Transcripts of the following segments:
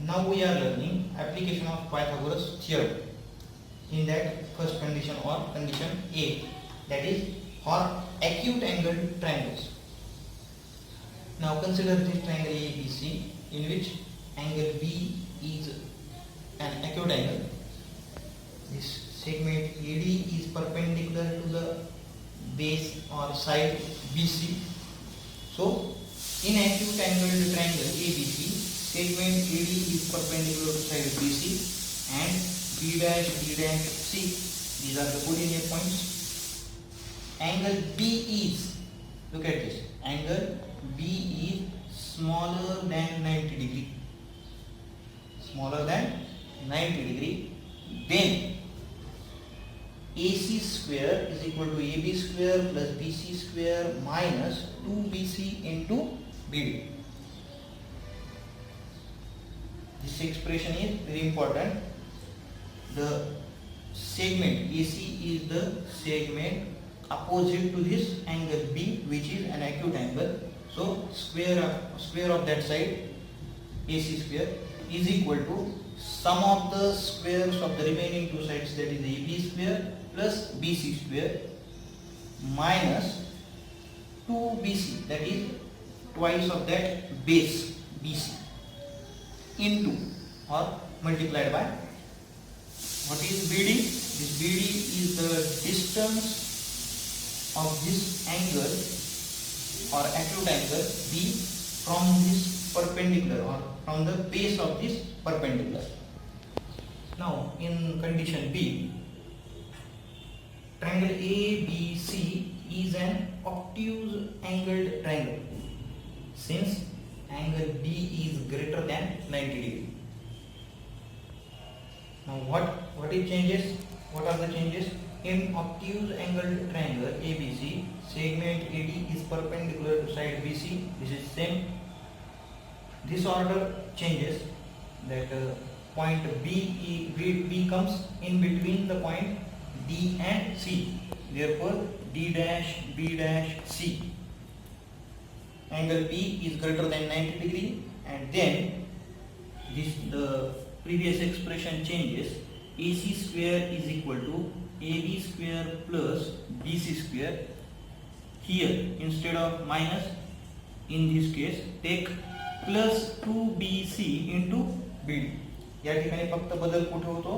now we are learning application of Pythagoras theorem. In that first condition or condition A, that is for acute angled triangles. Now consider this triangle ABC in which angle B is an acute angle. This segment AD is perpendicular to the base or side BC. So in acute angled triangle ABC, segment AD is perpendicular to side BC and B dash C. These are the coordinate points. Angle B is, look at this, angle B is smaller than 90 degree. Smaller than 90 degree. Then AC square is equal to AB square plus BC square minus 2BC into BD. This expression is very important. The segment AC is the segment opposite to this angle B, which is an acute angle. So square of that side AC square is equal to sum of the squares of the remaining two sides, that is AB square plus BC square minus 2BC, that is twice of that base BC, into or multiplied by what is BD? This BD is the distance of this angle or acute angle B from this perpendicular or from the base of this perpendicular. Now in condition B, triangle ABC is an obtuse angled triangle since angle B is greater than 90 degree. Now what it changes? What are the changes? In obtuse angled triangle ABC, segment AD is perpendicular to side BC. This is same. This order changes, that point B comes in between the point D and C. Therefore D dash B dash C. Angle B is greater than 90 degree, and then the previous expression changes. AC square is equal to AB square plus BC square. Here instead of minus, in this case take plus 2BC into BD. या ठिकाणी फक्त बदल कुठे होतो?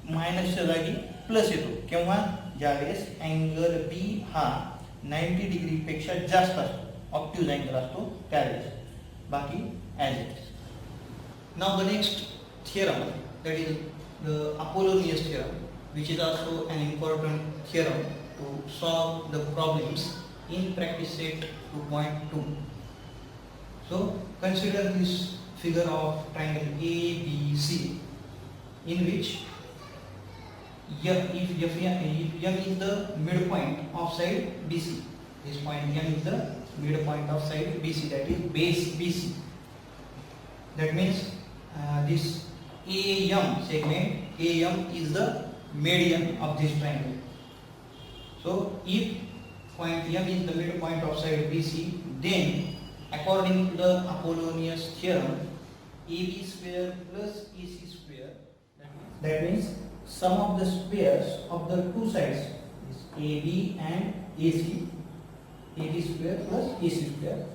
मायनसच्या जागी plus येतो. केव्हा? ज्यावेळेस अँगल बी हा 90 डिग्री पेक्षा जास्त असतो, ऑब्ट्यूज अँगल असतो त्यावेळेस. बाकी as it is. Now the next theorem, that is the Apollonius theorem, which is also an important theorem to solve the problems in practice set 2.2. So consider this figure of triangle ABC in which if M is the midpoint of side BC, this point M is the midpoint of side BC, that is base BC. That means this AM segment, AM is the median of this triangle. So if point M is the midpoint of side BC, then according to the Apollonius theorem, AB square plus AC square, that means sum of the squares of the two sides is AB and AC, AB square plus AC square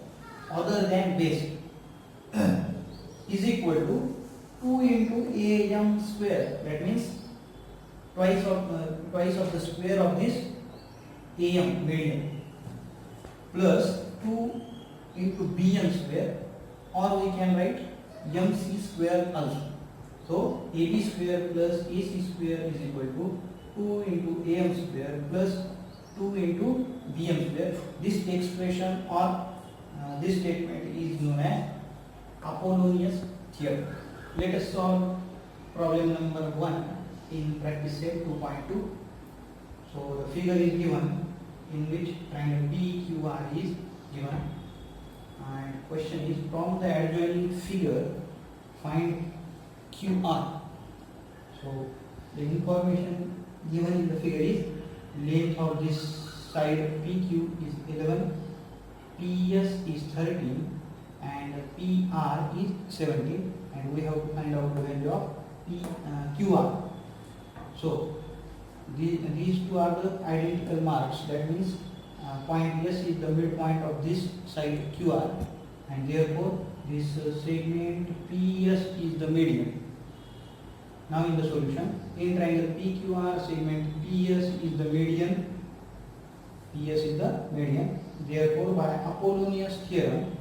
other than base is equal to 2 into AM square. That means twice of the square of this AM median plus 2 into BM square, or we can write MC square also. So AB square plus AC square is equal to 2 into AM square plus 2 into BM square. This expression or this statement is known as Apollonius theorem. Let us solve problem number 1 in practice set 2.2. So the figure is given in which triangle PQR is given, and question is from the adjoining figure find QR. So the information given in the figure is length of this side PQ is 11, PS is 13 and PR is 17, and we have to find out the value of QR. So these two are the identical marks. That means point S is the midpoint of this side QR, and therefore this segment PS is the median. Now in the solution, in triangle PQR, segment PS is the median. PS is the median. Therefore, by Apollonius theorem,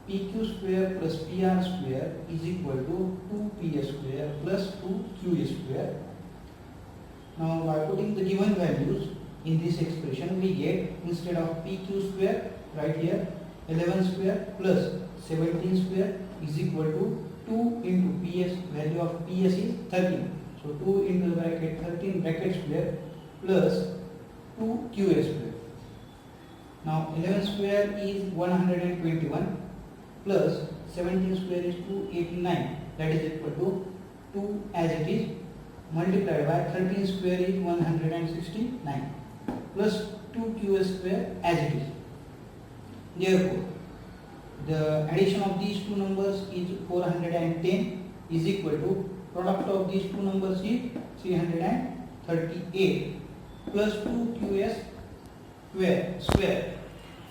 PQ square plus PR square is equal to 2PS square plus 2QS square. Now by putting the given values in this expression, we get, instead of PQ square, right here 11 square plus 17 square is equal to 2 into PS, value of PS is 13. So 2 into the bracket 13 bracket square plus 2QS square. Now 11 square is 121 plus 17 square is 289, that is equal to 2 as it is, multiplied by 13 square is 169 plus 2QS square as it is. Therefore, the addition of these two numbers is 410 is equal to product of these two numbers is 338 plus 2QS square,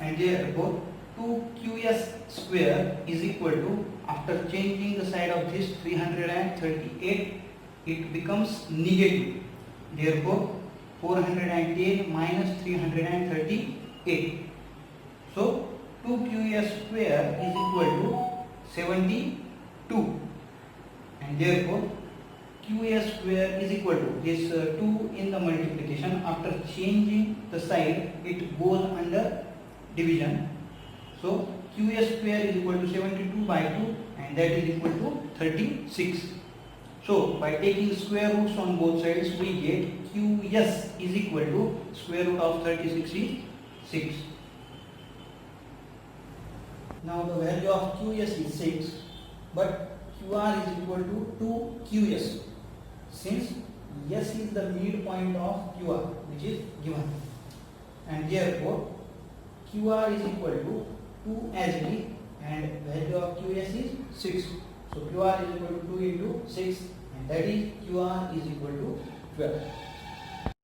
and therefore 2QS square is equal to, after changing the side of this 338, it becomes negative. Therefore 410 minus 338. So 2QS square is equal to 72, and therefore QS square is equal to this 2 in the multiplication. After changing the side, it goes under division. So QS square is equal to 72 by 2, and that is equal to 36. So by taking square roots on both sides, we get QS is equal to square root of 36 is 6. Now the value of QS is 6, but QR is equal to 2QS, since S is the midpoint of QR, which is given, and therefore QR is equal to 2 as it is, and value of QS is 6. So QR is equal to 2 into 6, and that is QR is equal to 12.